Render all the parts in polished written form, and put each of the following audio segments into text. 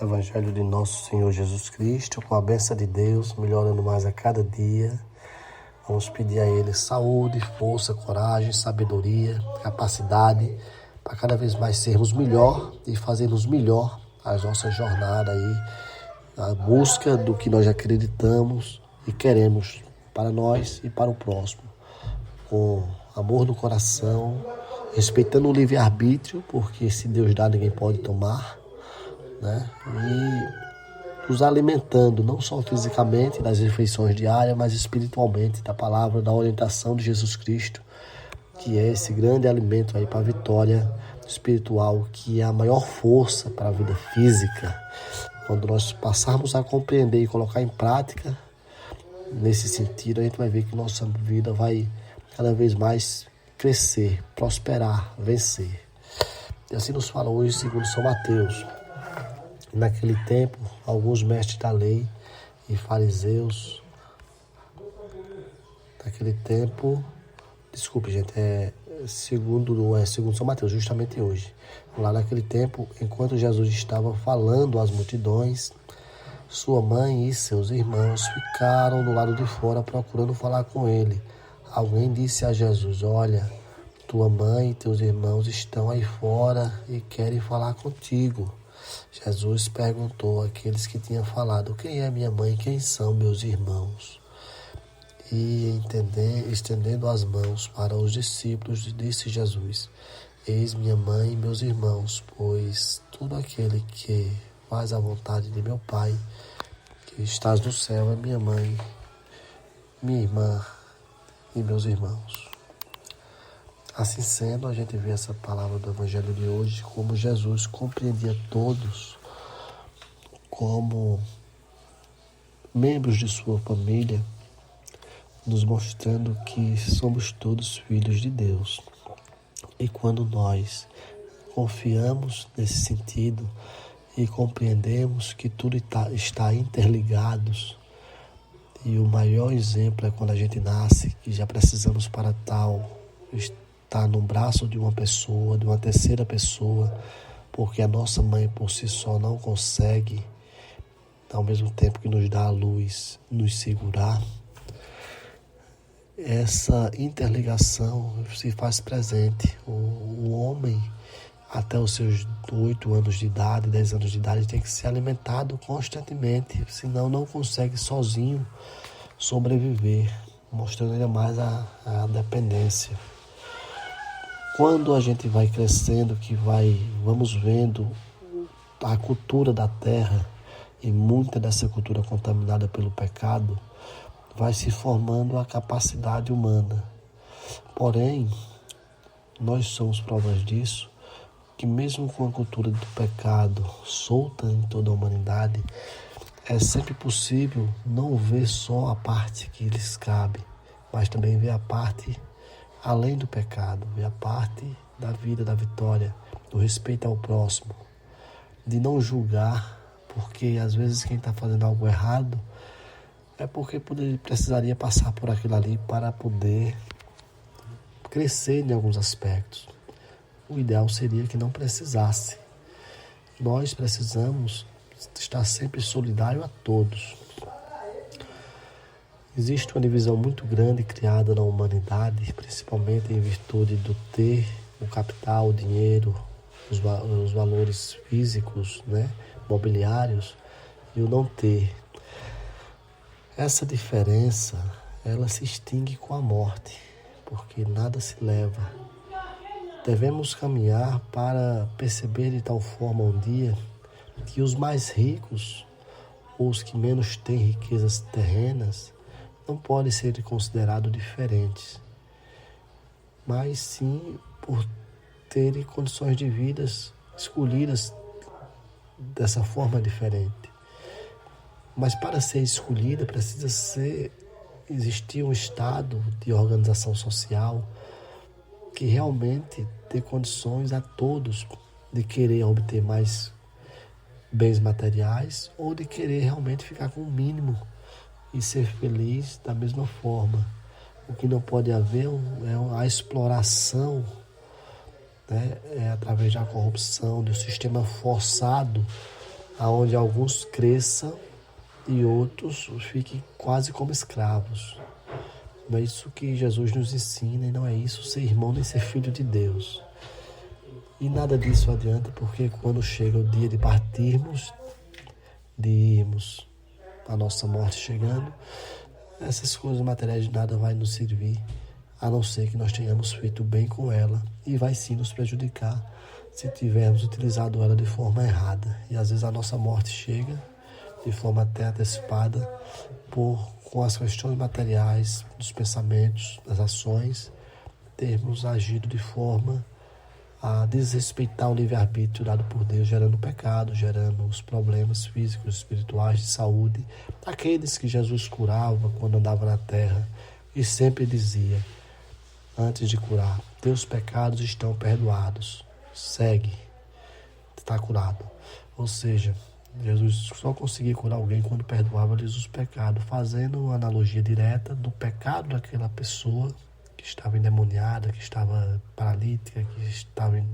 Evangelho de nosso Senhor Jesus Cristo, com a bênção de Deus, melhorando mais a cada dia. Vamos pedir a Ele saúde, força, coragem, sabedoria, capacidade, para cada vez mais sermos melhor e fazermos melhor as nossas jornadas aí, a busca do que nós acreditamos e queremos para nós e para o próximo, com amor no coração, respeitando o livre-arbítrio, porque se Deus dá, ninguém pode tomar, né? E nos alimentando, não só fisicamente, das refeições diárias, mas espiritualmente, da palavra, da orientação de Jesus Cristo, que é esse grande alimento aí para a vitória espiritual, que é a maior força para a vida física. Quando nós passarmos a compreender e colocar em prática, nesse sentido, a gente vai ver que nossa vida vai cada vez mais crescer, prosperar, vencer. E assim nos fala hoje, segundo São Mateus. Naquele tempo, alguns mestres da lei e fariseus, segundo São Mateus, justamente hoje. Lá naquele tempo, enquanto Jesus estava falando às multidões, sua mãe e seus irmãos ficaram do lado de fora procurando falar com ele. Alguém disse a Jesus: olha, tua mãe e teus irmãos estão aí fora e querem falar contigo. Jesus perguntou àqueles que tinham falado: quem é minha mãe e quem são meus irmãos? E estendendo as mãos para os discípulos, disse Jesus: eis minha mãe e meus irmãos, pois todo aquele que faz a vontade de meu Pai, que estás no céu, é minha mãe, minha irmã e meus irmãos. Assim sendo, a gente vê essa palavra do Evangelho de hoje, como Jesus compreendia todos como membros de sua família, nos mostrando que somos todos filhos de Deus. E quando nós confiamos nesse sentido e compreendemos que tudo está interligado, e o maior exemplo é quando a gente nasce, que já precisamos para tal estar no braço de uma pessoa, de uma terceira pessoa, porque a nossa mãe por si só não consegue, ao mesmo tempo que nos dá a luz, nos segurar. Essa interligação se faz presente. O homem, até os seus 8 anos de idade, 10 anos de idade, tem que ser alimentado constantemente, senão não consegue sozinho sobreviver, mostrando ainda mais a dependência. Quando a gente vai crescendo, vamos vendo a cultura da terra, e muita dessa cultura contaminada pelo pecado, vai se formando a capacidade humana. Porém, nós somos provas disso, que mesmo com a cultura do pecado solta em toda a humanidade, é sempre possível não ver só a parte que lhes cabe, mas também ver a parte além do pecado, ver a parte da vida, da vitória, do respeito ao próximo, de não julgar, porque às vezes quem está fazendo algo errado é porque precisaria passar por aquilo ali para poder crescer em alguns aspectos. O ideal seria que não precisasse. Nós precisamos estar sempre solidário a todos. Existe uma divisão muito grande criada na humanidade, principalmente em virtude do ter, o capital, o dinheiro, os valores físicos, né, mobiliários, e o não ter. Essa diferença, ela se extingue com a morte, porque nada se leva. Devemos caminhar para perceber de tal forma um dia que os mais ricos, ou os que menos têm riquezas terrenas, não podem ser considerados diferentes, mas sim por terem condições de vida escolhidas dessa forma diferente. Mas para ser escolhida precisa existir um estado de organização social que realmente dê condições a todos de querer obter mais bens materiais ou de querer realmente ficar com o mínimo e ser feliz da mesma forma. O que não pode haver é a exploração, né, através da corrupção, do sistema forçado aonde alguns cresçam e outros fiquem quase como escravos. Não é isso que Jesus nos ensina e não é isso ser irmão nem ser filho de Deus. E nada disso adianta, porque quando chega o dia de partirmos, de irmos a nossa morte chegando, essas coisas materiais de nada vai nos servir, a não ser que nós tenhamos feito bem com ela, e vai sim nos prejudicar se tivermos utilizado ela de forma errada. E às vezes a nossa morte chega de forma até antecipada com as questões materiais, dos pensamentos, das ações, termos agido de forma a desrespeitar o livre-arbítrio dado por Deus, gerando pecado, gerando os problemas físicos, espirituais, de saúde, aqueles que Jesus curava quando andava na terra e sempre dizia, antes de curar, teus pecados estão perdoados, segue, está curado. Ou seja, Jesus só conseguia curar alguém quando perdoava-lhes os pecados, fazendo uma analogia direta do pecado daquela pessoa que estava endemoniada, que estava paralítica, que estava em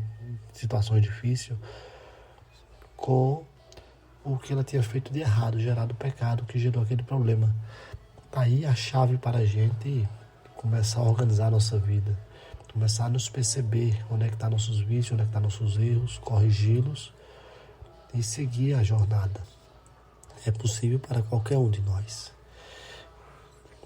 situações difíceis, com o que ela tinha feito de errado, gerado o pecado que gerou aquele problema. Tá aí a chave para a gente começar a organizar a nossa vida, começar a nos perceber onde é que estão nossos vícios, onde é que estão nossos erros, corrigi-los e seguir a jornada. É possível para qualquer um de nós.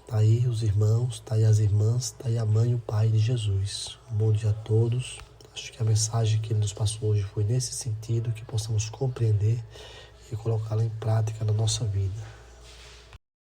Está aí os irmãos, está aí as irmãs, está aí a mãe e o pai de Jesus. Um bom dia a todos. Acho que a mensagem que ele nos passou hoje foi nesse sentido, que possamos compreender e colocá-la em prática na nossa vida.